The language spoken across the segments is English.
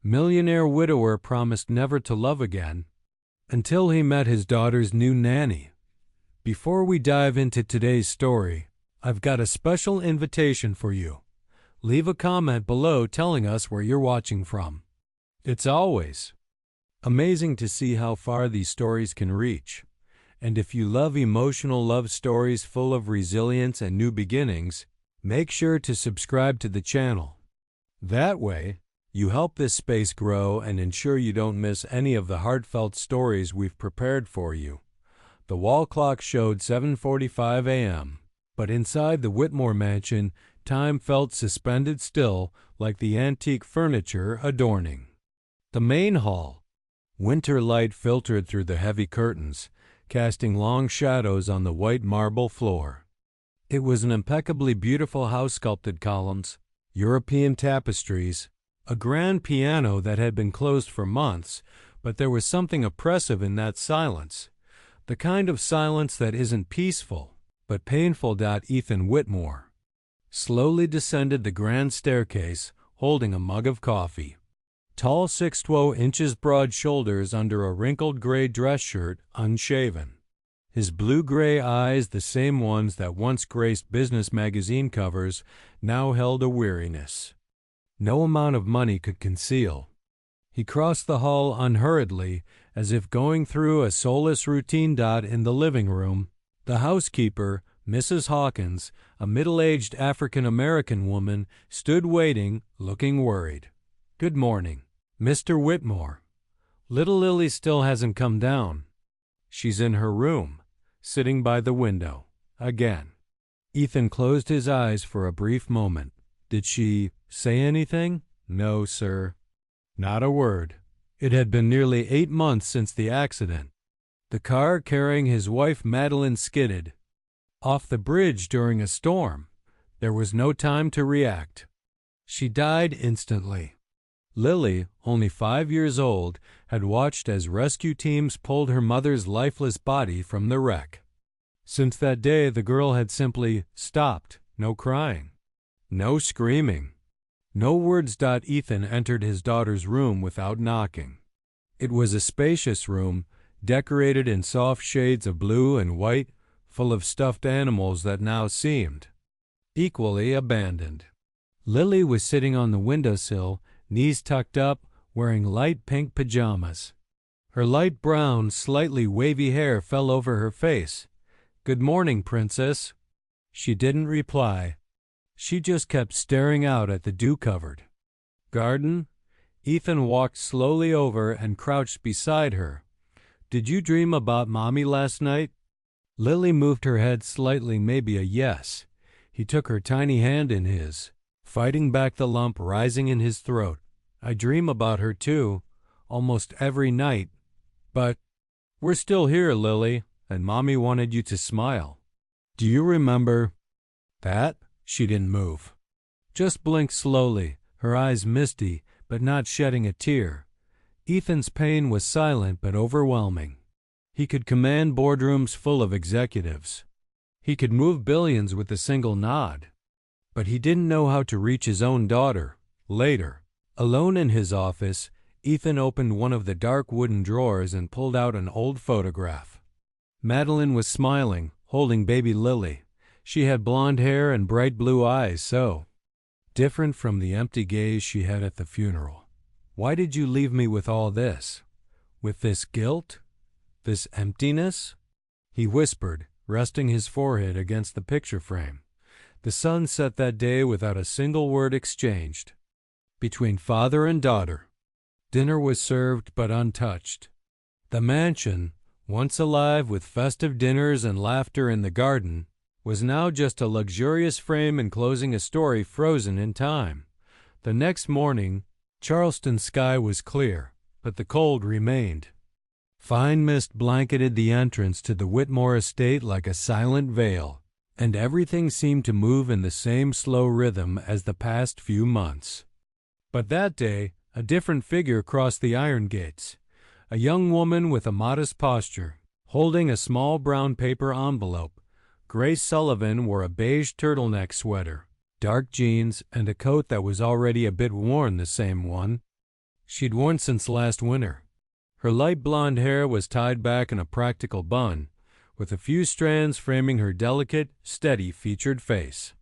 Millionaire widower promised never to love again until he met his daughter's new nanny. Before we dive into today's story, I've got a special invitation for you. Leave a comment below telling us where you're watching from. It's always amazing to see how far these stories can reach. And if you love emotional love stories full of resilience and new beginnings, make sure to subscribe to the channel. That way, you help this space grow and ensure you don't miss any of the heartfelt stories we've prepared for you. The wall clock showed 7:45 a.m., but inside the Whitmore mansion, time felt suspended still, like the antique furniture adorning the main hall. Winter light filtered through the heavy curtains, casting long shadows on the white marble floor. It was an impeccably beautiful house, sculpted columns, European tapestries, a grand piano that had been closed for months, but there was something oppressive in that silence, the kind of silence that isn't peaceful, but painful. Ethan Whitmore slowly descended the grand staircase, holding a mug of coffee. Tall, 6'2" broad shoulders under a wrinkled gray dress shirt, unshaven. His blue-gray eyes, the same ones that once graced business magazine covers, now held a weariness no amount of money could conceal. He crossed the hall unhurriedly, as if going through a soulless routine. In the living room, the housekeeper, Mrs. Hawkins, a middle-aged African-American woman, stood waiting, looking worried. "Good morning, Mr. Whitmore. Little Lily still hasn't come down. She's in her room, sitting by the window, again." Ethan closed his eyes for a brief moment. "Did she say anything?" "No, sir. Not a word." It had been nearly 8 months since the accident. The car carrying his wife Madeline skidded off the bridge during a storm. There was no time to react. She died instantly. Lily, only 5 years old, had watched as rescue teams pulled her mother's lifeless body from the wreck. Since that day, the girl had simply stopped. No crying, no screaming, no words. Ethan entered his daughter's room without knocking. It was a spacious room, decorated in soft shades of blue and white, full of stuffed animals that now seemed equally abandoned. Lily was sitting on the windowsill, knees tucked up, wearing light pink pajamas. Her light brown, slightly wavy hair fell over her face. "Good morning, Princess." She didn't reply. She just kept staring out at the dew-covered garden. Ethan walked slowly over and crouched beside her. "Did you dream about Mommy last night?" Lily moved her head slightly, maybe a yes. He took her tiny hand in his, fighting back the lump rising in his throat. "I dream about her too, almost every night. But we're still here, Lily, and Mommy wanted you to smile. Do you remember that?" She didn't move, just blinked slowly, her eyes misty but not shedding a tear. Ethan's pain was silent but overwhelming. He could command boardrooms full of executives. He could move billions with a single nod. But he didn't know how to reach his own daughter. Later, alone in his office, Ethan opened one of the dark wooden drawers and pulled out an old photograph. Madeline was smiling, holding baby Lily. She had blonde hair and bright blue eyes, so different from the empty gaze she had at the funeral. "Why did you leave me with all this? With this guilt? This emptiness?" he whispered, resting his forehead against the picture frame. The sun set that day without a single word exchanged between father and daughter. Dinner was served but untouched. The mansion, once alive with festive dinners and laughter in the garden, was now just a luxurious frame enclosing a story frozen in time. The next morning, Charleston's sky was clear, but the cold remained. Fine mist blanketed the entrance to the Whitmore estate like a silent veil, and everything seemed to move in the same slow rhythm as the past few months. But that day, a different figure crossed the iron gates. A young woman with a modest posture, holding a small brown paper envelope. Grace Sullivan wore a beige turtleneck sweater, dark jeans, and a coat that was already a bit worn, the same one she'd worn since last winter. Her light blonde hair was tied back in a practical bun, with a few strands framing her delicate, steady-featured face.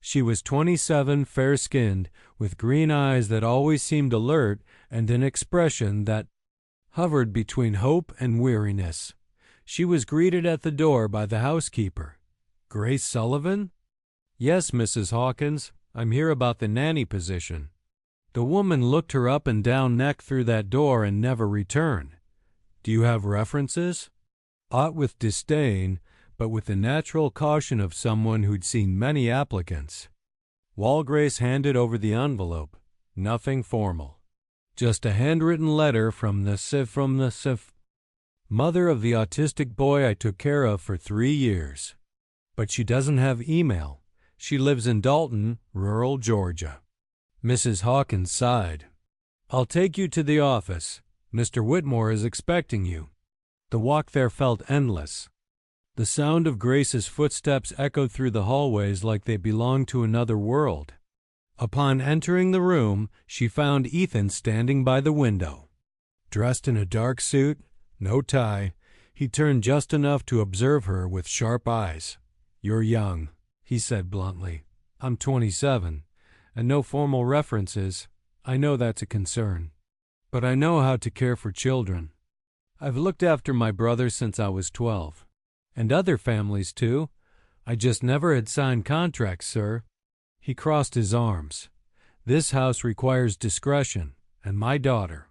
She was 27, fair-skinned, with green eyes that always seemed alert and an expression that hovered between hope and weariness. She was greeted at the door by the housekeeper. "Grace Sullivan?" "Yes, Mrs. Hawkins. I'm here about the nanny position." The woman looked her up and down neck through that door and never returned. "Do you have references?" Aught with disdain, but with the natural caution of someone who'd seen many applicants. Walgrace handed over the envelope. Nothing formal. Just a handwritten letter from the mother of the autistic boy I took care of for 3 years. But she doesn't have email. She lives in Dalton, rural Georgia. Mrs. Hawkins sighed. "I'll take you to the office. Mr. Whitmore is expecting you." The walk there felt endless. The sound of Grace's footsteps echoed through the hallways like they belonged to another world. Upon entering the room, she found Ethan standing by the window. Dressed in a dark suit, no tie, he turned just enough to observe her with sharp eyes. "You're young," he said bluntly. "I'm 27, and no formal references. I know that's a concern. But I know how to care for children. I've looked after my brother since I was 12. And other families, too. I just never had signed contracts, sir." He crossed his arms. "This house requires discretion, and my daughter.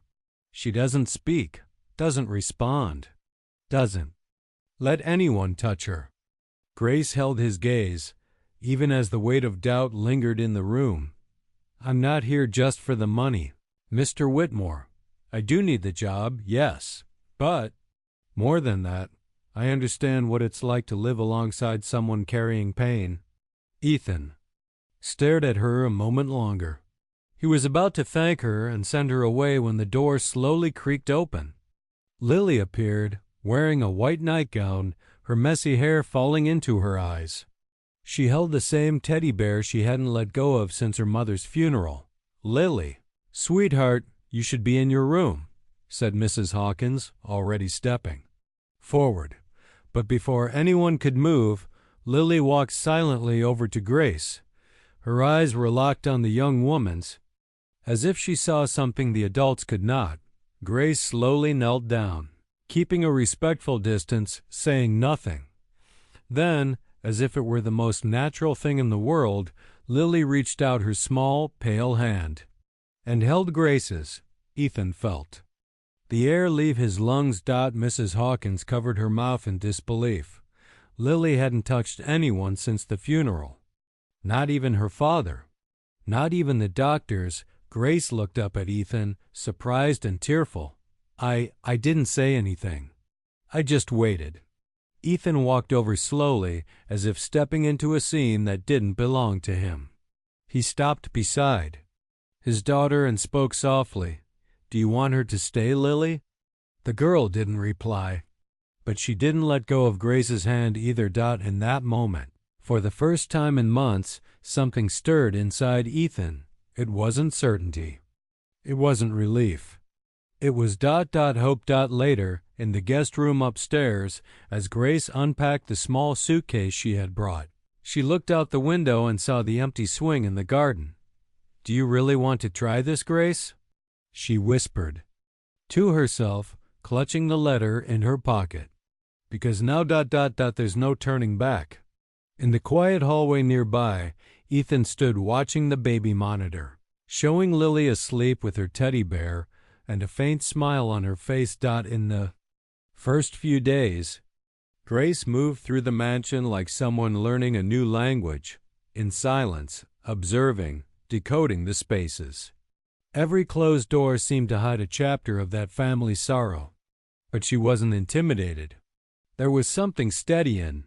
She doesn't speak, doesn't respond, doesn't let anyone touch her." Grace held his gaze, even as the weight of doubt lingered in the room. "I'm not here just for the money, Mr. Whitmore. I do need the job, yes, but more than that, I understand what it's like to live alongside someone carrying pain." Ethan stared at her a moment longer. He was about to thank her and send her away when the door slowly creaked open. Lily appeared, wearing a white nightgown, her messy hair falling into her eyes. She held the same teddy bear she hadn't let go of since her mother's funeral. "Lily." "Sweetheart, you should be in your room," said Mrs. Hawkins, already stepping forward. But before anyone could move, Lily walked silently over to Grace. Her eyes were locked on the young woman's. As if she saw something the adults could not, Grace slowly knelt down, keeping a respectful distance, saying nothing. Then, as if it were the most natural thing in the world, Lily reached out her small, pale hand and held Grace's. Ethan felt the air leave his lungs. Mrs. Hawkins covered her mouth in disbelief. Lily hadn't touched anyone since the funeral. Not even her father. Not even the doctors. Grace looked up at Ethan, surprised and tearful. I didn't say anything. I just waited." Ethan walked over slowly, as if stepping into a scene that didn't belong to him. He stopped beside his daughter and spoke softly. "Do you want her to stay, Lily?" The girl didn't reply, but she didn't let go of Grace's hand either. In that moment, for the first time in months, something stirred inside Ethan. It wasn't certainty. It wasn't relief. It was hope. Later, in the guest room upstairs, as Grace unpacked the small suitcase she had brought, she looked out the window and saw the empty swing in the garden. "Do you really want to try this, Grace?" she whispered to herself, clutching the letter in her pocket. "Because now there's no turning back." In the quiet hallway nearby, Ethan stood watching the baby monitor, showing Lily asleep with her teddy bear and a faint smile on her face. In the first few days, Grace moved through the mansion like someone learning a new language, in silence, observing, decoding the spaces. Every closed door seemed to hide a chapter of that family's sorrow. But she wasn't intimidated. There was something steady in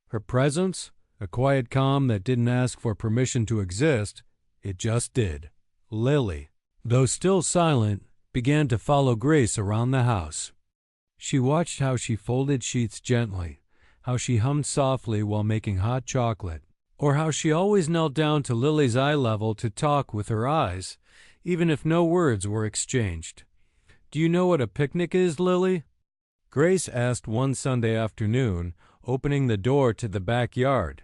her presence, a quiet calm that didn't ask for permission to exist. It just did. Lily, though still silent, began to follow Grace around the house. She watched how she folded sheets gently, how she hummed softly while making hot chocolate, or how she always knelt down to Lily's eye level to talk with her eyes, even if no words were exchanged. "Do you know what a picnic is, Lily?" Grace asked one Sunday afternoon, opening the door to the backyard.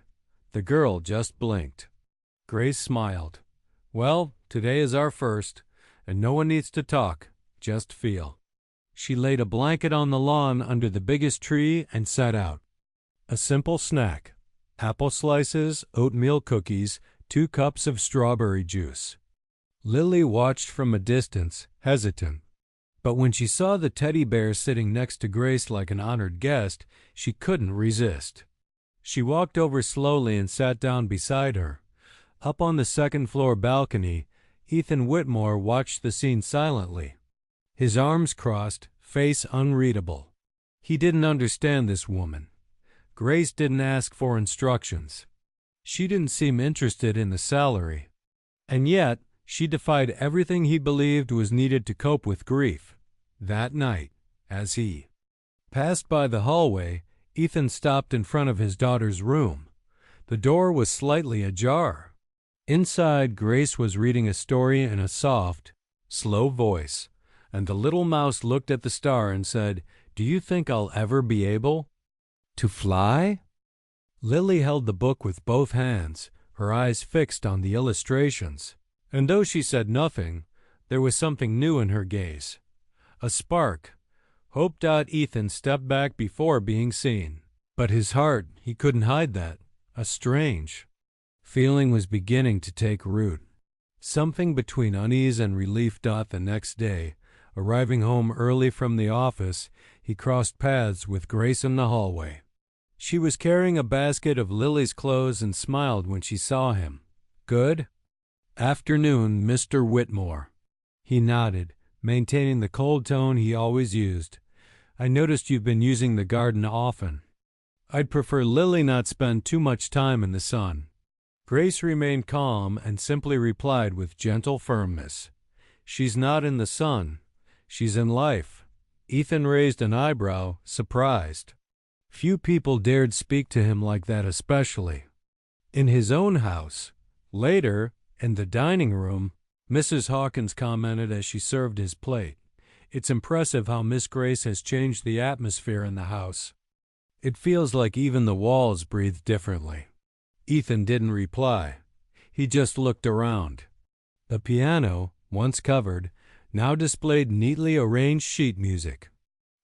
The girl just blinked. Grace smiled. "Well, today is our first, and no one needs to talk, just feel." She laid a blanket on the lawn under the biggest tree and sat out. A simple snack: apple slices, oatmeal cookies, 2 cups of strawberry juice. Lily watched from a distance, hesitant. But when she saw the teddy bear sitting next to Grace like an honored guest, she couldn't resist. She walked over slowly and sat down beside her. Up on the second-floor balcony, Ethan Whitmore watched the scene silently. His arms crossed, face unreadable. He didn't understand this woman. Grace didn't ask for instructions. She didn't seem interested in the salary. And yet, she defied everything he believed was needed to cope with grief. That night, as he passed by the hallway, Ethan stopped in front of his daughter's room. The door was slightly ajar. Inside, Grace was reading a story in a soft, slow voice, and the little mouse looked at the star and said, "Do you think I'll ever be able to fly?" Lily held the book with both hands, her eyes fixed on the illustrations. And though she said nothing, there was something new in her gaze. A spark. Hope. Ethan stepped back before being seen. But his heart, he couldn't hide that. A strange feeling was beginning to take root. Something between unease and relief. The next day, arriving home early from the office, he crossed paths with Grace in the hallway. She was carrying a basket of Lily's clothes and smiled when she saw him. "Good afternoon, Mr. Whitmore." He nodded, maintaining the cold tone he always used. "I noticed you've been using the garden often. I'd prefer Lily not spend too much time in the sun." Grace remained calm and simply replied with gentle firmness, "She's not in the sun. She's in life." Ethan raised an eyebrow, surprised. Few people dared speak to him like that, especially in his own house. Later, in the dining room, Mrs. Hawkins commented as she served his plate, "It's impressive how Miss Grace has changed the atmosphere in the house. It feels like even the walls breathe differently." Ethan didn't reply. He just looked around. The piano, once covered, now displayed neatly arranged sheet music.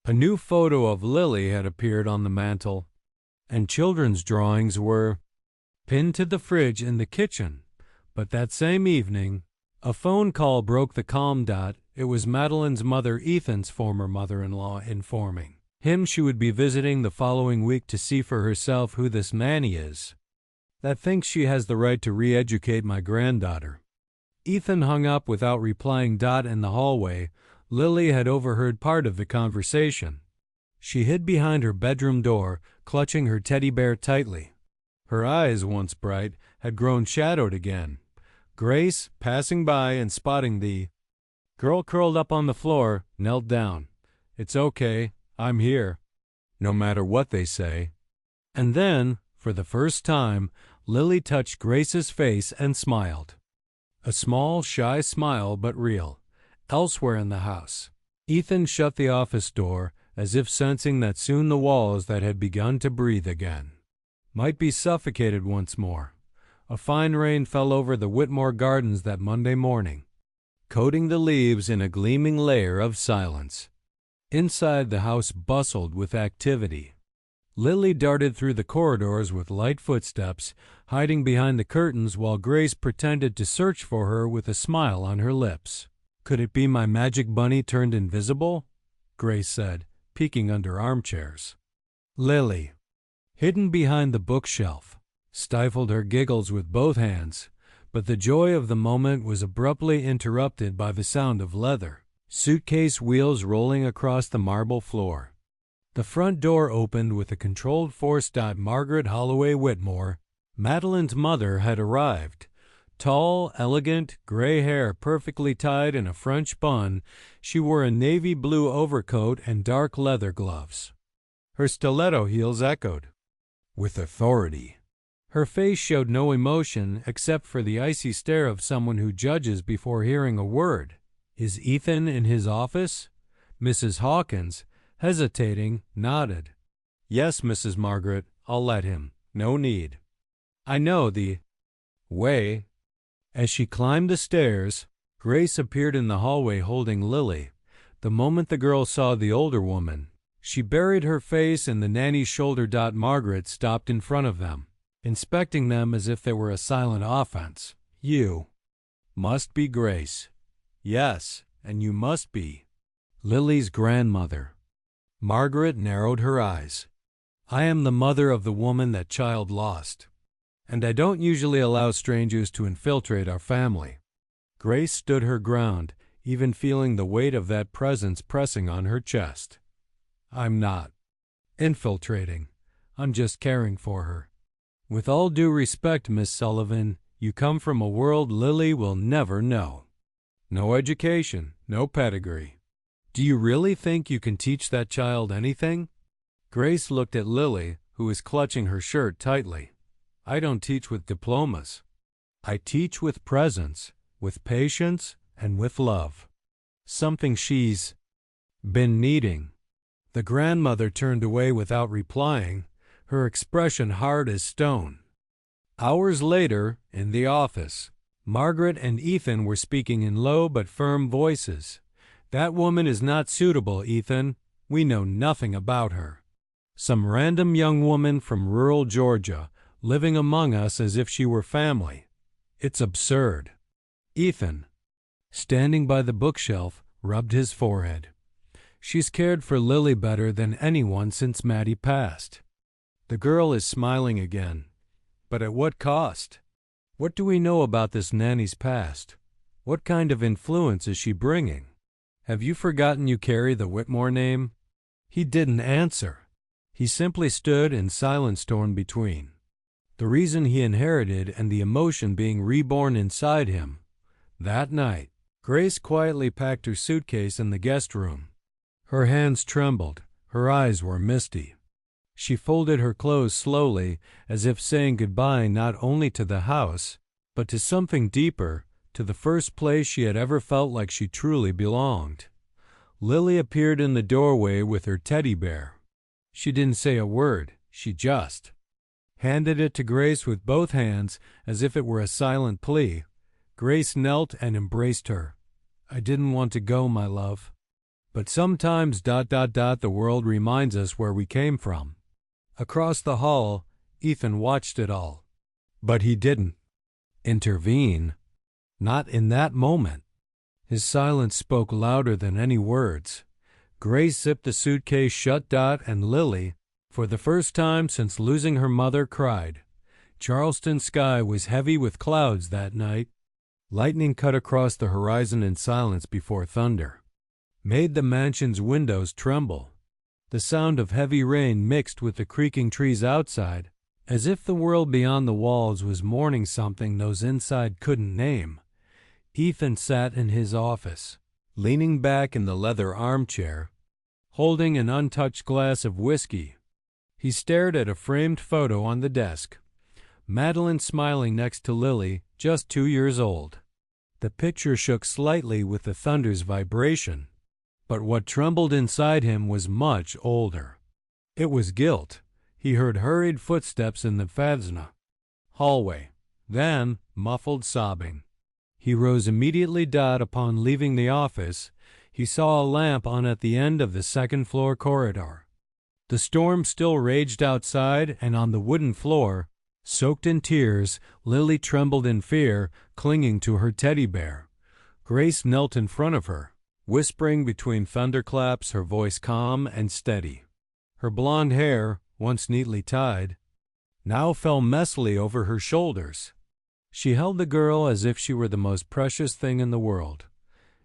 A new photo of Lily had appeared on the mantel, and children's drawings were pinned to the fridge in the kitchen. But that same evening, a phone call broke the calm. It was Madeline's mother, Ethan's former mother-in-law, informing him she would be visiting the following week to see for herself who this Nanny is that thinks she has the right to re-educate my granddaughter. Ethan hung up without replying. In the hallway, Lily had overheard part of the conversation. She hid behind her bedroom door, clutching her teddy bear tightly. Her eyes, once bright, had grown shadowed again. Grace, passing by and spotting the girl curled up on the floor, knelt down. "It's okay, I'm here, no matter what they say." And then, for the first time, Lily touched Grace's face and smiled. A small, shy smile, but real. Elsewhere in the house, Ethan shut the office door, as if sensing that soon the walls that had begun to breathe again might be suffocated once more. A fine rain fell over the Whitmore gardens that Monday morning, coating the leaves in a gleaming layer of silence. Inside, the house bustled with activity. Lily darted through the corridors with light footsteps, hiding behind the curtains while Grace pretended to search for her with a smile on her lips. "Could it be my magic bunny turned invisible?" Grace said, peeking under armchairs. Lily, hidden behind the bookshelf, stifled her giggles with both hands, but the joy of the moment was abruptly interrupted by the sound of leather suitcase wheels rolling across the marble floor. The front door opened with a controlled force. Margaret Holloway Whitmore, Madeline's mother, had arrived. Tall, elegant, gray hair perfectly tied in a French bun, she wore a navy blue overcoat and dark leather gloves. Her stiletto heels echoed with authority. Her face showed no emotion except for the icy stare of someone who judges before hearing a word. "Is Ethan in his office?" Mrs. Hawkins, hesitating, nodded. "Yes, Mrs. Margaret, I'll let him. No need. I know the way." As she climbed the stairs, Grace appeared in the hallway holding Lily. The moment the girl saw the older woman, she buried her face in the nanny's shoulder. Margaret stopped in front of them, inspecting them as if they were a silent offense. "You must be Grace." "Yes, and you must be Lily's grandmother." Margaret narrowed her eyes. "I am the mother of the woman that child lost, and I don't usually allow strangers to infiltrate our family." Grace stood her ground, even feeling the weight of that presence pressing on her chest. "I'm not infiltrating. I'm just caring for her. With all due respect, Miss Sullivan, you come from a world Lily will never know. No education, no pedigree. Do you really think you can teach that child anything?" Grace looked at Lily, who was clutching her shirt tightly. "I don't teach with diplomas. I teach with presence, with patience, and with love. Something she's been needing." The grandmother turned away without replying, her expression hard as stone. Hours later, in the office, Margaret and Ethan were speaking in low but firm voices. "That woman is not suitable, Ethan. We know nothing about her. Some random young woman from rural Georgia, living among us as if she were family. It's absurd." Ethan, standing by the bookshelf, rubbed his forehead. "She's cared for Lily better than anyone since Maddie passed. The girl is smiling again. But at what cost? What do we know about this nanny's past? What kind of influence is she bringing? Have you forgotten you carry the Whitmore name?" He didn't answer. He simply stood in silence torn between the reason he inherited and the emotion being reborn inside him. That night, Grace quietly packed her suitcase in the guest room. Her hands trembled, her eyes were misty. She folded her clothes slowly, as if saying goodbye not only to the house, but to something deeper, to the first place she had ever felt like she truly belonged. Lily appeared in the doorway with her teddy bear. She didn't say a word, she just handed it to Grace with both hands as if it were a silent plea. Grace knelt and embraced her. "I didn't want to go, my love. But sometimes ... the world reminds us where we came from." Across the hall, Ethan watched it all. But he didn't intervene. Not in that moment. His silence spoke louder than any words. Grace zipped the suitcase shut. And Lily, for the first time since losing her mother, cried. Charleston's sky was heavy with clouds that night. Lightning cut across the horizon in silence before thunder made the mansion's windows tremble. The sound of heavy rain mixed with the creaking trees outside, as if the world beyond the walls was mourning something those inside couldn't name. Ethan sat in his office, leaning back in the leather armchair, holding an untouched glass of whiskey. He stared at a framed photo on the desk. Madeline smiling next to Lily, just 2 years old. The picture shook slightly with the thunder's vibration, but what trembled inside him was much older. It was guilt. He heard hurried footsteps in the Fazna hallway, then muffled sobbing. He rose immediately. Upon leaving the office, he saw a lamp on at the end of the second-floor corridor. The storm still raged outside, and on the wooden floor, soaked in tears, Lily trembled in fear, clinging to her teddy bear. Grace knelt in front of her, whispering between thunderclaps, her voice calm and steady. Her blonde hair, once neatly tied, now fell messily over her shoulders. She held the girl as if she were the most precious thing in the world.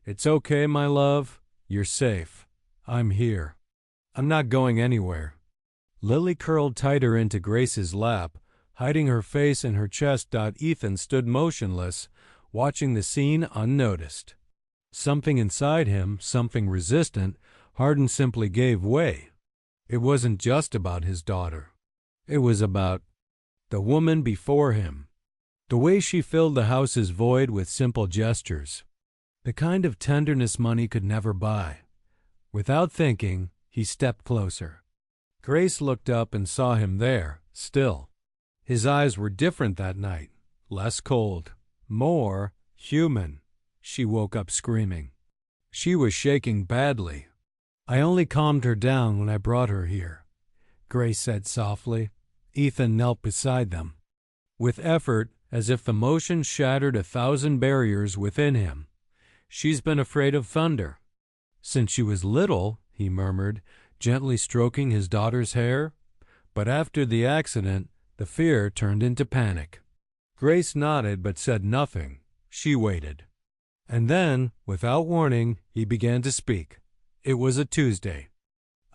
"It's okay, my love. You're safe. I'm here. I'm not going anywhere." Lily curled tighter into Grace's lap, hiding her face in her chest. Ethan stood motionless, watching the scene unnoticed. Something inside him, something resistant, hardened, simply gave way. It wasn't just about his daughter. It was about the woman before him. The way she filled the house's void with simple gestures. The kind of tenderness money could never buy. Without thinking, he stepped closer. Grace looked up and saw him there, still. His eyes were different that night, less cold, more human. She woke up screaming. She was shaking badly. I only calmed her down when I brought her here, Grace said softly. Ethan knelt beside them. With effort, as if the motion shattered 1,000 barriers within him. She's been afraid of thunder. Since she was little, he murmured, gently stroking his daughter's hair. But after the accident, the fear turned into panic. Grace nodded but said nothing. She waited. And then, without warning, he began to speak. It was a Tuesday.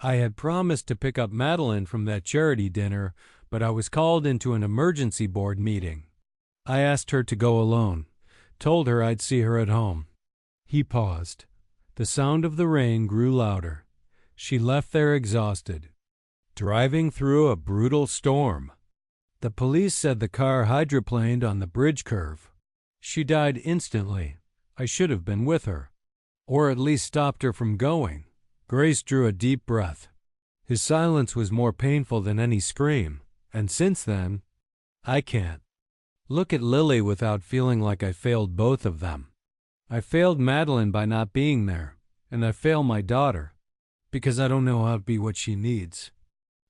I had promised to pick up Madeline from that charity dinner, but I was called into an emergency board meeting. I asked her to go alone, told her I'd see her at home. He paused. The sound of the rain grew louder. She left there exhausted, driving through a brutal storm. The police said the car hydroplaned on the bridge curve. She died instantly. I should have been with her, or at least stopped her from going. Grace drew a deep breath. His silence was more painful than any scream, and since then, I can't look at Lily without feeling like I failed both of them. I failed Madeline by not being there, and I fail my daughter, because I don't know how to be what she needs.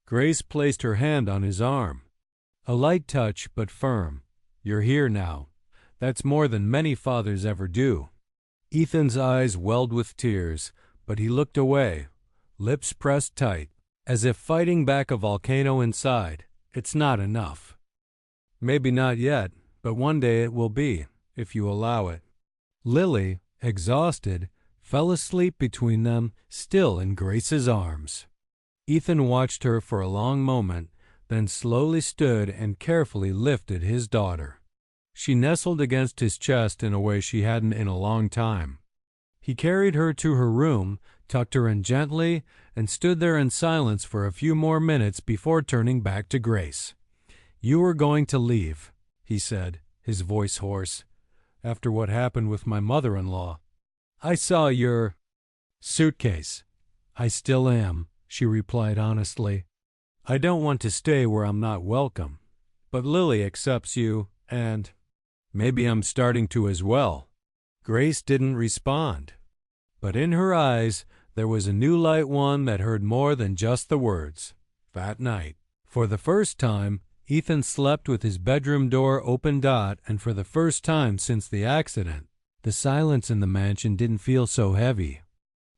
Grace placed her hand on his arm. A light touch, but firm. You're here now. That's more than many fathers ever do. Ethan's eyes welled with tears, but he looked away, lips pressed tight, as if fighting back a volcano inside. It's not enough. Maybe not yet, but one day it will be, if you allow it. Lily, exhausted, fell asleep between them, still in Grace's arms. Ethan watched her for a long moment, then slowly stood and carefully lifted his daughter. She nestled against his chest in a way she hadn't in a long time. He carried her to her room, tucked her in gently, and stood there in silence for a few more minutes before turning back to Grace. You were going to leave, he said, his voice hoarse, after what happened with my mother-in-law. I saw your suitcase. I still am, she replied honestly. I don't want to stay where I'm not welcome, but Lily accepts you, and maybe I'm starting to as well. Grace didn't respond, but in her eyes there was a new light, one that heard more than just the words. That night, for the first time, Ethan slept with his bedroom door open, and for the first time since the accident, the silence in the mansion didn't feel so heavy.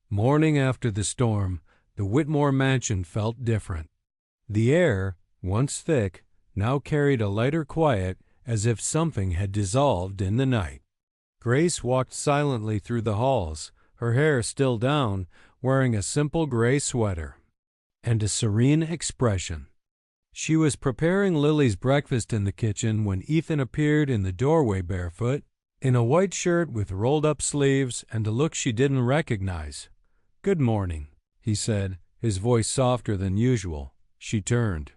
Morning after the storm, the Whitmore mansion felt different. The air, once thick, now carried a lighter quiet, as if something had dissolved in the night. Grace walked silently through the halls, her hair still down, wearing a simple gray sweater and a serene expression. She was preparing Lily's breakfast in the kitchen when Ethan appeared in the doorway barefoot, in a white shirt with rolled-up sleeves and a look she didn't recognize. "Good morning," he said, his voice softer than usual. She turned.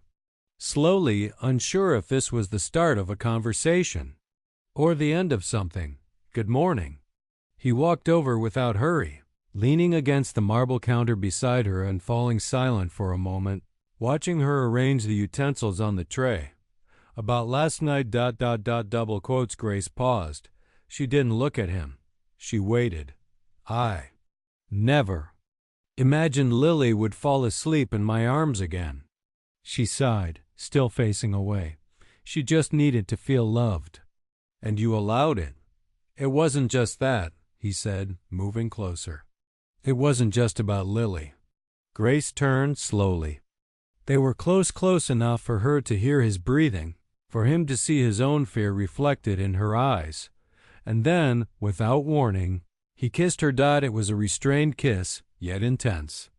Slowly, unsure if this was the start of a conversation or the end of something. "Good morning." He walked over without hurry, leaning against the marble counter beside her and falling silent for a moment, watching her arrange the utensils on the tray. About last night, double quotes. Grace paused. She didn't look at him. She waited. I never imagined Lily would fall asleep in my arms again. She sighed, still facing away. She just needed to feel loved. And you allowed it. It wasn't just that, he said, moving closer. It wasn't just about Lily. Grace turned slowly. They were close enough for her to hear his breathing, for him to see his own fear reflected in her eyes. And then, without warning, he kissed her. It was a restrained kiss, yet intense.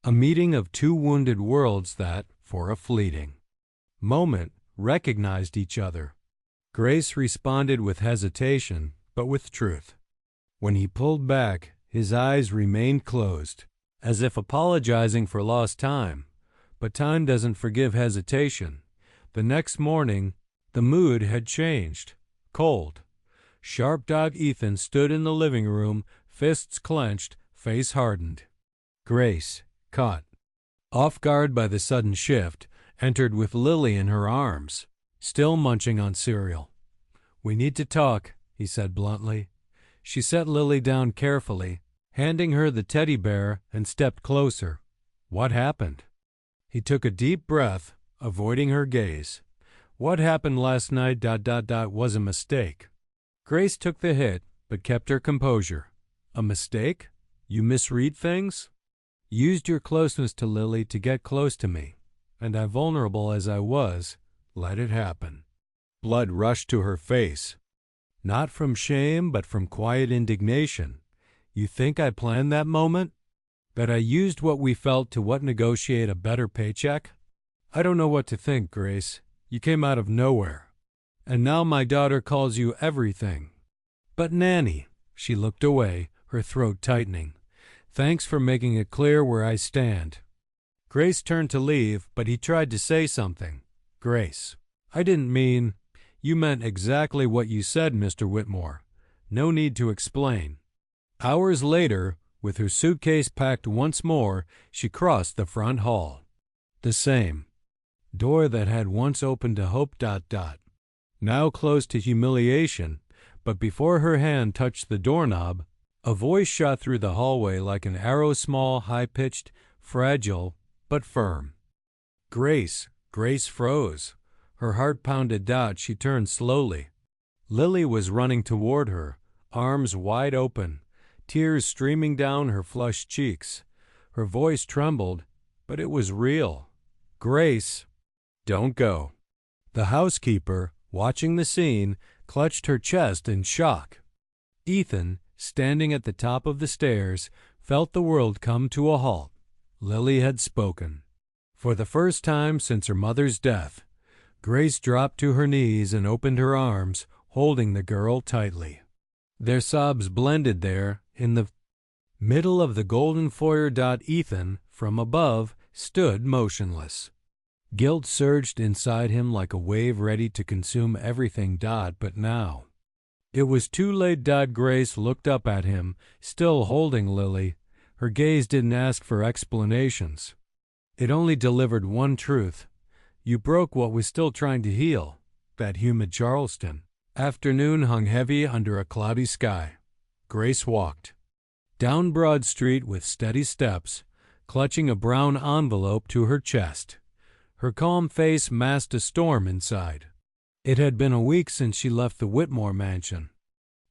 A meeting of two wounded worlds that, for a fleeting moment, recognized each other. Grace responded with hesitation, but with truth. When he pulled back, his eyes remained closed, as if apologizing for lost time. But time doesn't forgive hesitation. The next morning, the mood had changed. Cold. Sharp dog Ethan stood in the living room, fists clenched, face hardened. Grace, caught off guard by the sudden shift, entered with Lily in her arms, still munching on cereal. "We need to talk," he said bluntly. She set Lily down carefully, handing her the teddy bear, and stepped closer. "What happened?" He took a deep breath, avoiding her gaze. "What happened last night ... was a mistake." Grace took the hit, but kept her composure. "A mistake? You misread things?" "Used your closeness to Lily to get close to me, and I, vulnerable as I was, let it happen." Blood rushed to her face. Not from shame, but from quiet indignation. "You think I planned that moment? That I used what we felt to negotiate a better paycheck? I don't know what to think, Grace. You came out of nowhere. And now my daughter calls you everything." "But Nanny," she looked away, her throat tightening. "Thanks for making it clear where I stand." Grace turned to leave, but he tried to say something. "Grace, I didn't mean—" "You meant exactly what you said, Mr. Whitmore. No need to explain." Hours later, with her suitcase packed once more, she crossed the front hall. The same door that had once opened to hope ... now closed to humiliation, but before her hand touched the doorknob, a voice shot through the hallway like an arrow, small, high-pitched, fragile, but firm. "Grace." Grace froze. Her heart pounded. She turned slowly. Lily was running toward her, arms wide open, tears streaming down her flushed cheeks. Her voice trembled, but it was real. "Grace." "Don't go." The housekeeper, watching the scene, clutched her chest in shock. Ethan, standing at the top of the stairs, felt the world come to a halt. Lily had spoken. For the first time since her mother's death, Grace dropped to her knees and opened her arms, holding the girl tightly. Their sobs blended there in the middle of the golden foyer. Ethan, from above, stood motionless. Guilt surged inside him like a wave ready to consume everything. But now it was too late. Grace looked up at him, still holding Lily. Her gaze didn't ask for explanations. It only delivered one truth. You broke what was still trying to heal. That humid Charleston afternoon hung heavy under a cloudy sky. Grace walked down Broad Street with steady steps, clutching a brown envelope to her chest. Her calm face masked a storm inside. It had been a week since she left the Whitmore mansion.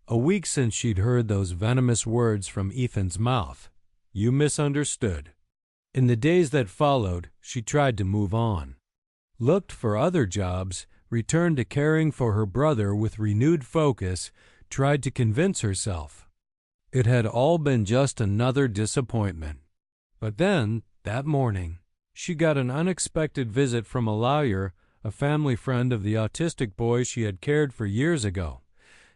A week since she'd heard those venomous words from Ethan's mouth. "You misunderstood." In the days that followed, she tried to move on. Looked for other jobs, returned to caring for her brother with renewed focus, tried to convince herself it had all been just another disappointment. But then, that morning, she got an unexpected visit from a lawyer, a family friend of the autistic boy she had cared for years ago.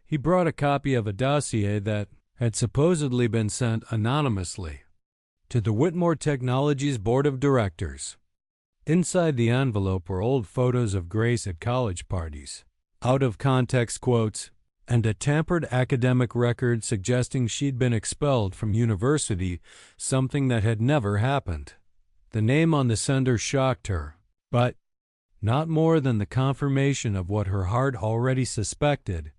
He brought a copy of a dossier that had supposedly been sent anonymously to the Whitmore Technologies Board of Directors. Inside the envelope were old photos of Grace at college parties, out-of-context quotes, and a tampered academic record suggesting she'd been expelled from university, something that had never happened. The name on the sender shocked her, but not more than the confirmation of what her heart already suspected.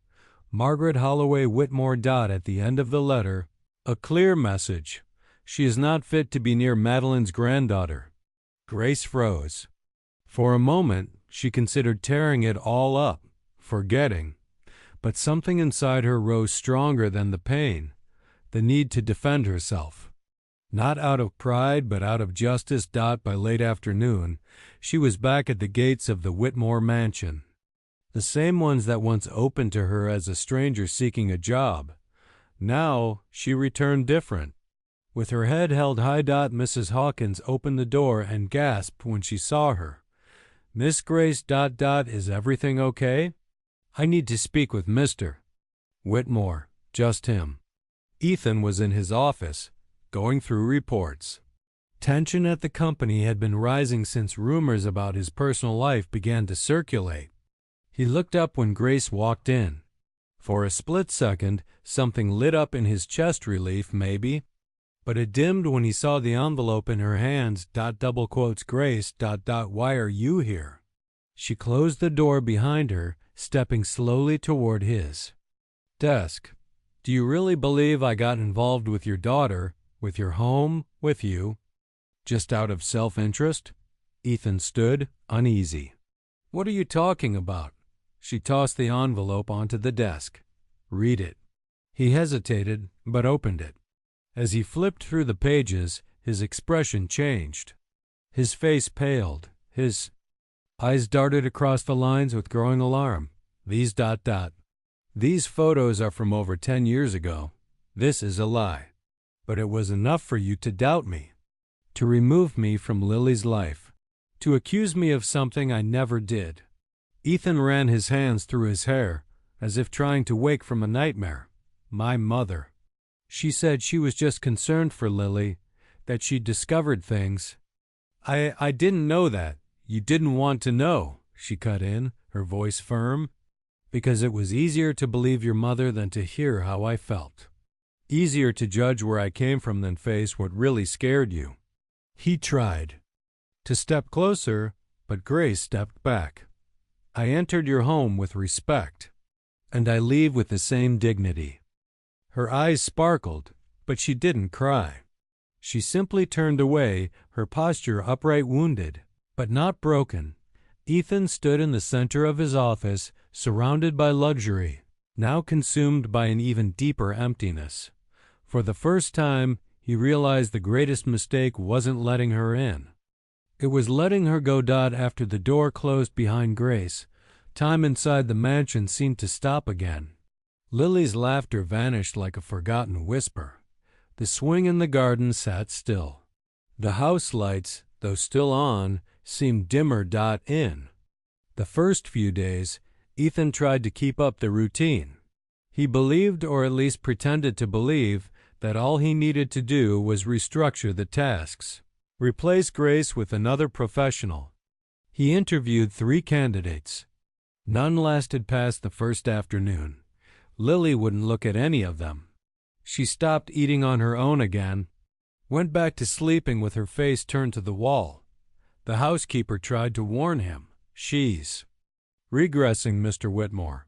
Margaret Holloway Whitmore. At the end of the letter, a clear message. She is not fit to be near Madeline's granddaughter. Grace froze. For a moment, she considered tearing it all up, forgetting. But something inside her rose stronger than the pain, the need to defend herself. Not out of pride, but out of justice. By late afternoon, she was back at the gates of the Whitmore mansion. The same ones that once opened to her as a stranger seeking a job. Now she returned different. With her head held high. Mrs. Hawkins opened the door and gasped when she saw her. "Miss Grace. Is everything okay? I need to speak with Mr. Whitmore." Just him. Ethan was in his office, going through reports. Tension at the company had been rising since rumors about his personal life began to circulate. He looked up when Grace walked in. For a split second, something lit up in his chest relief, maybe, but it dimmed when he saw the envelope in her hands. Grace. Why are you here? She closed the door behind her, stepping slowly toward his desk. Do you really believe I got involved with your daughter, with your home, with you, just out of self-interest? Ethan stood, uneasy. What are you talking about? She tossed the envelope onto the desk. Read it. He hesitated, but opened it. As he flipped through the pages, his expression changed. His face paled. His eyes darted across the lines with growing alarm. These ... These photos are from over 10 years ago. This is a lie. But it was enough for you to doubt me, to remove me from Lily's life, to accuse me of something I never did. Ethan ran his hands through his hair, as if trying to wake from a nightmare. My mother. She said she was just concerned for Lily, that she'd discovered things. I didn't know that. You didn't want to know, she cut in, her voice firm, because it was easier to believe your mother than to hear how I felt. Easier to judge where I came from than face what really scared you. He tried to step closer, but Grace stepped back. I entered your home with respect, and I leave with the same dignity. Her eyes sparkled, but she didn't cry. She simply turned away, her posture upright, wounded, but not broken. Ethan stood in the center of his office, surrounded by luxury, now consumed by an even deeper emptiness. For the first time, he realized the greatest mistake wasn't letting her in. It was letting her go. After the door closed behind Grace, time inside the mansion seemed to stop again. Lily's laughter vanished like a forgotten whisper. The swing in the garden sat still. The house lights, though still on, seemed dimmer. In the first few days, Ethan tried to keep up the routine. He believed, or at least pretended to believe, that all he needed to do was restructure the tasks, replace Grace with another professional. He interviewed 3 candidates. None lasted past the first afternoon. Lily wouldn't look at any of them. She stopped eating on her own again, went back to sleeping with her face turned to the wall. The housekeeper tried to warn him. She's regressing, Mr. Whitmore.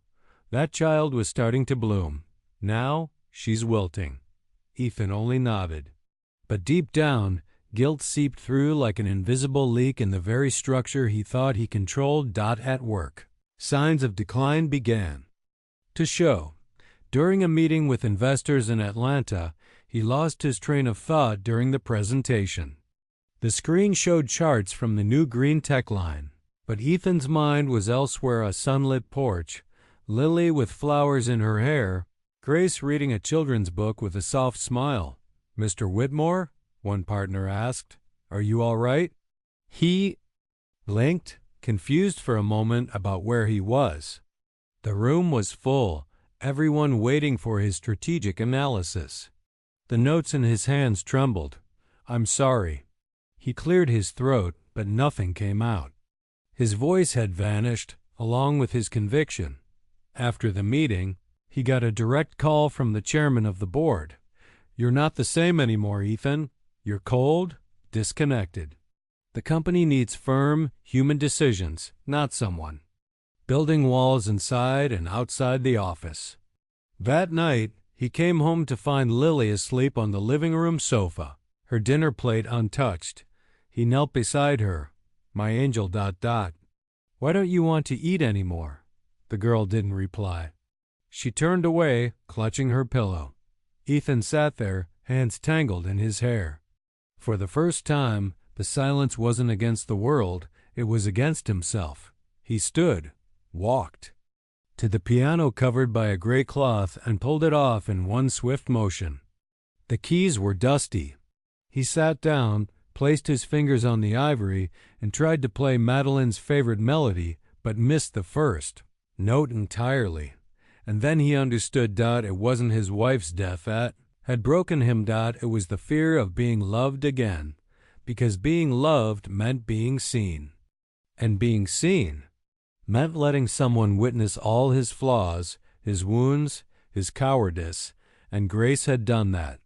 That child was starting to bloom. Now she's wilting. Ethan only nodded. But deep down, guilt seeped through like an invisible leak in the very structure he thought he controlled. At work, signs of decline began to show. During a meeting with investors in Atlanta, he lost his train of thought during the presentation. The screen showed charts from the new green tech line, but Ethan's mind was elsewhere. A sunlit porch, Lily with flowers in her hair, Grace reading a children's book with a soft smile. Mr. Whitmore, one partner asked, are you all right? He blinked, confused for a moment about where he was. The room was full, everyone waiting for his strategic analysis. The notes in his hands trembled. I'm sorry. He cleared his throat, but nothing came out. His voice had vanished, along with his conviction. After the meeting, he got a direct call from the chairman of the board. You're not the same anymore, Ethan. You're cold, disconnected. The company needs firm, human decisions, not someone building walls inside and outside the office. That night, he came home to find Lily asleep on the living room sofa, her dinner plate untouched. He knelt beside her. My angel. Why don't you want to eat anymore? The girl didn't reply. She turned away, clutching her pillow. Ethan sat there, hands tangled in his hair. For the first time, the silence wasn't against the world, it was against himself. He stood, walked to the piano covered by a gray cloth and pulled it off in one swift motion. The keys were dusty. He sat down, placed his fingers on the ivory, and tried to play Madeline's favorite melody, but missed the first note entirely. And then he understood. It wasn't his wife's death that had broken him. It was the fear of being loved again. because being loved meant being seen. And being seen meant letting someone witness all his flaws, his wounds, his cowardice, and Grace had done that.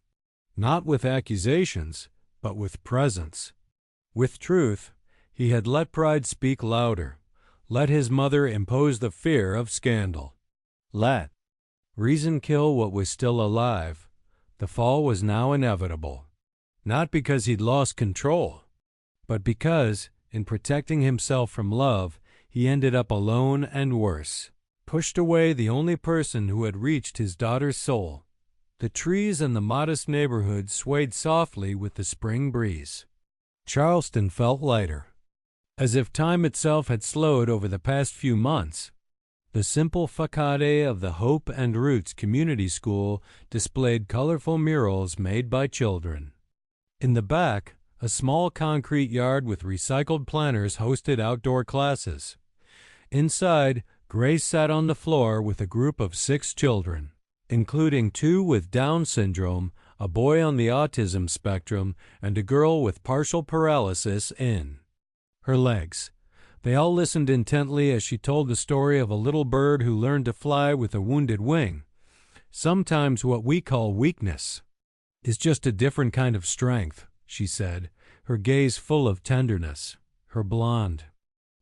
Not with accusations, but with presence. With truth, he had let pride speak louder, let his mother impose the fear of scandal. Let reason kill what was still alive. The fall was now inevitable. Not because he'd lost control, but because, in protecting himself from love, he ended up alone and worse. Pushed away the only person who had reached his daughter's soul. The trees and the modest neighborhood swayed softly with the spring breeze. Charleston felt lighter, as if time itself had slowed over the past few months. The simple facade of the Hope and Roots Community School displayed colorful murals made by children. In the back, a small concrete yard with recycled planters hosted outdoor classes. Inside, Grace sat on the floor with a group of 6 children, including 2 with Down syndrome, a boy on the autism spectrum, and a girl with partial paralysis in her legs. They all listened intently as she told the story of a little bird who learned to fly with a wounded wing. Sometimes what we call weakness is just a different kind of strength, she said, her gaze full of tenderness. Her blonde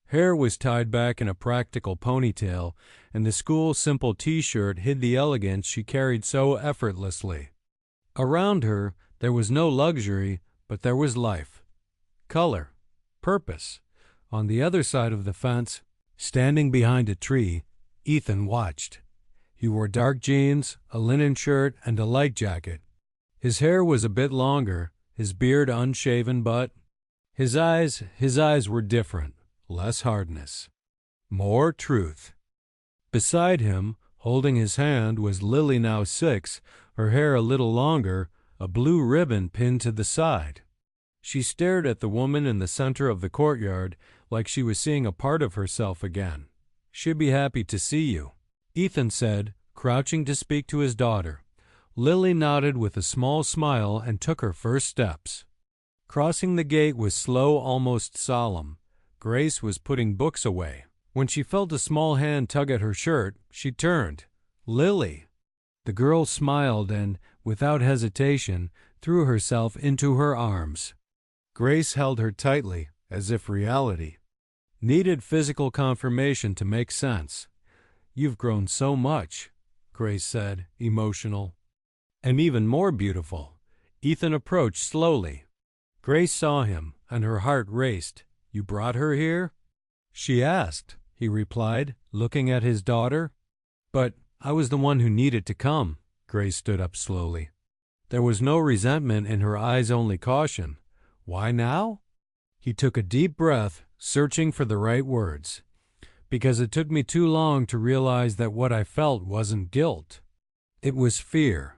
hair was tied back in a practical ponytail, and the school simple T-shirt hid the elegance she carried so effortlessly. Around her, there was no luxury, but there was life, color, purpose. On the other side of the fence, standing behind a tree, Ethan watched. He wore dark jeans, a linen shirt, and a light jacket. His hair was a bit longer, his beard unshaven, but his eyes were different, less hardness, more truth. Beside him, holding his hand, was Lily, now 6, her hair a little longer, a blue ribbon pinned to the side. She stared at the woman in the center of the courtyard like she was seeing a part of herself again. "She'd be happy to see you," Ethan said, crouching to speak to his daughter. Lily nodded with a small smile and took her first steps. Crossing the gate was slow, almost solemn. Grace was putting books away. When she felt a small hand tug at her shirt, she turned. "Lily!" The girl smiled and, without hesitation, threw herself into her arms. Grace held her tightly, as if reality needed physical confirmation to make sense. "You've grown so much," Grace said, emotional. "And even more beautiful." Ethan approached slowly. Grace saw him, and her heart raced. "You brought her here?" she asked. He replied, looking at his daughter. "But I was the one who needed to come." Grace stood up slowly. There was no resentment in her eyes, only caution. "Why now?" He took a deep breath, searching for the right words. "Because it took me too long to realize that what I felt wasn't guilt. It was fear.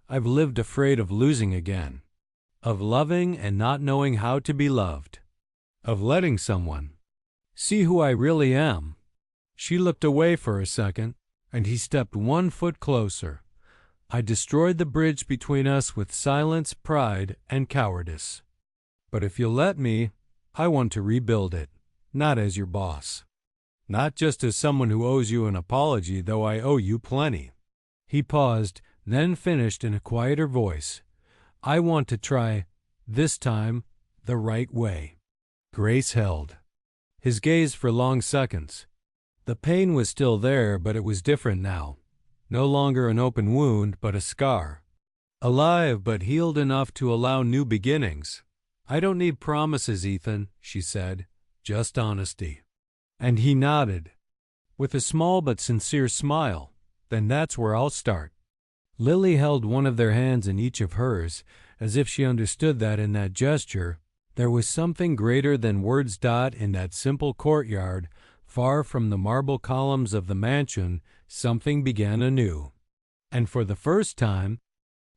I've lived afraid of losing again, of loving and not knowing how to be loved, of letting someone see who I really am." She looked away for a second, and he stepped 1 foot closer. "I destroyed the bridge between us with silence, pride, and cowardice. But if you'll let me, I want to rebuild it, not as your boss. Not just as someone who owes you an apology, though I owe you plenty." He paused, then finished in a quieter voice. "I want to try, this time, the right way." Grace held his gaze for long seconds. The pain was still there, but it was different now. No longer an open wound, but a scar. Alive, but healed enough to allow new beginnings. "I don't need promises, Ethan," she said, "just honesty." And he nodded, with a small but sincere smile. "Then that's where I'll start." Lily held one of their hands in each of hers, as if she understood that in that gesture there was something greater than words. In that simple courtyard, far from the marble columns of the mansion, something began anew. And for the first time,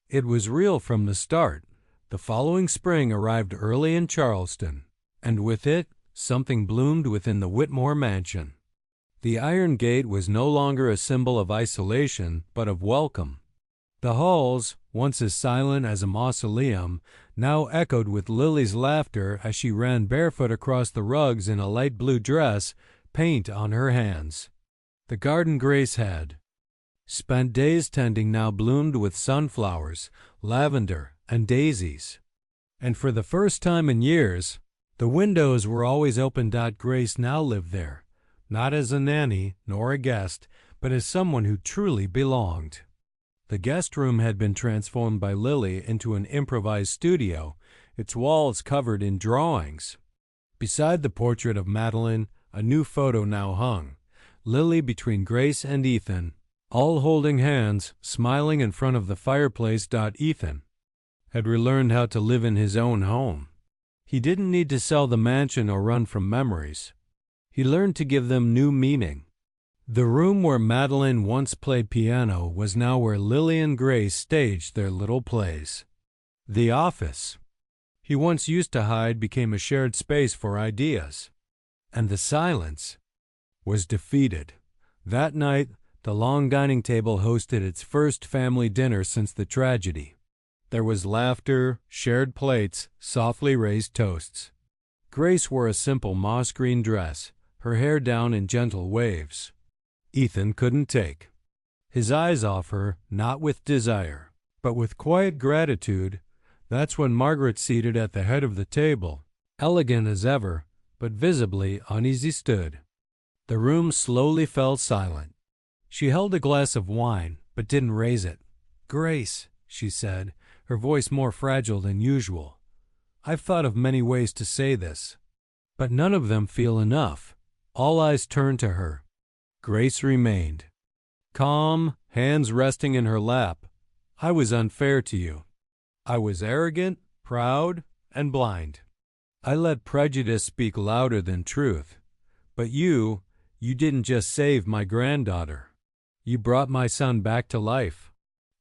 it was real from the start. The following spring arrived early in Charleston, and with it, something bloomed within the Whitmore mansion. The iron gate was no longer a symbol of isolation, but of welcome. The halls, once as silent as a mausoleum, now echoed with Lily's laughter as she ran barefoot across the rugs in a light blue dress, paint on her hands. The garden Grace had spent days tending now bloomed with sunflowers, lavender, and daisies. And for the first time in years, the windows were always open. Grace now lived there, not as a nanny nor a guest, but as someone who truly belonged. The guest room had been transformed by Lily into an improvised studio, its walls covered in drawings. Beside the portrait of Madeline, a new photo now hung, Lily between Grace and Ethan, all holding hands, smiling in front of the fireplace. Ethan had relearned how to live in his own home. He didn't need to sell the mansion or run from memories. He learned to give them new meaning. The room where Madeline once played piano was now where Lily and Grace staged their little plays. The office he once used to hide became a shared space for ideas. And the silence was defeated. That night, the long dining table hosted its first family dinner since the tragedy. There was laughter, shared plates, softly raised toasts. Grace wore a simple moss green dress, her hair down in gentle waves. Ethan couldn't take his eyes off her, not with desire, but with quiet gratitude. That's when Margaret, seated at the head of the table, elegant as ever, but visibly uneasy, stood. The room slowly fell silent. She held a glass of wine, but didn't raise it. "Grace," she said, her voice more fragile than usual, "I've thought of many ways to say this, but none of them feel enough." All eyes turned to her. Grace remained calm, hands resting in her lap. "I was unfair to you. I was arrogant, proud, and blind. I let prejudice speak louder than truth. But you didn't just save my granddaughter. You brought my son back to life."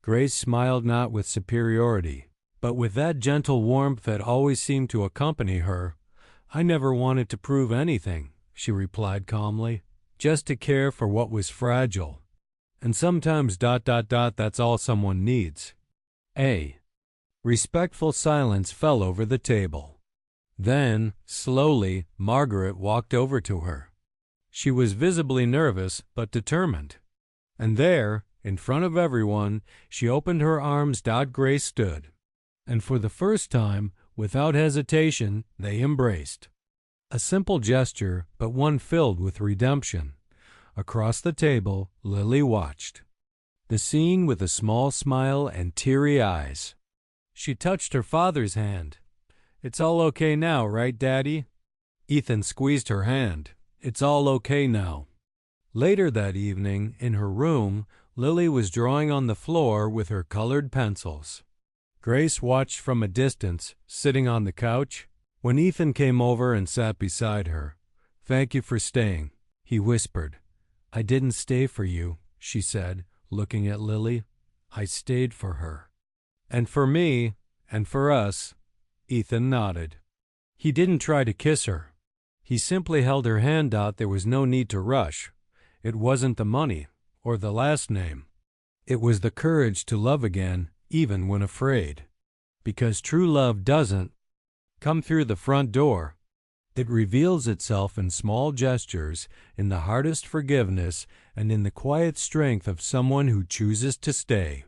Grace smiled, not with superiority, but with that gentle warmth that always seemed to accompany her. "I never wanted to prove anything," she replied calmly, "just to care for what was fragile. And sometimes ... that's all someone needs." A respectful silence fell over the table. Then, slowly, Margaret walked over to her. She was visibly nervous but determined. And there, in front of everyone, she opened her arms. Grace stood. And for the first time, without hesitation, they embraced. A simple gesture, but one filled with redemption. Across the table, Lily watched the scene with a small smile and teary eyes. She touched her father's hand. "It's all okay now, right, Daddy?" Ethan squeezed her hand. "It's all okay now." Later that evening, in her room, Lily was drawing on the floor with her colored pencils. Grace watched from a distance, sitting on the couch, when Ethan came over and sat beside her. "Thank you for staying," he whispered. "I didn't stay for you," she said, looking at Lily. "I stayed for her." "And for me, and for us," Ethan nodded. He didn't try to kiss her. He simply held her hand out. There was no need to rush. It wasn't the money, or the last name. It was the courage to love again, even when afraid. Because true love doesn't come through the front door. It reveals itself in small gestures, in the hardest forgiveness, and in the quiet strength of someone who chooses to stay.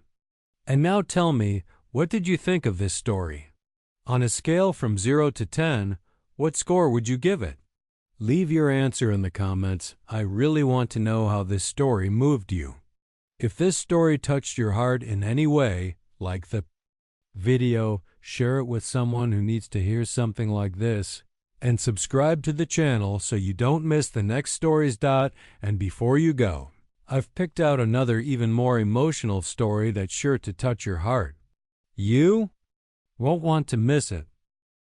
And now tell me, what did you think of this story? On a scale from 0 to 10, what score would you give it? Leave your answer in the comments. I really want to know how this story moved you. If this story touched your heart in any way, like the video, share it with someone who needs to hear something like this, and subscribe to the channel so you don't miss the next stories. And before you go, I've picked out another even more emotional story that's sure to touch your heart. You won't want to miss it.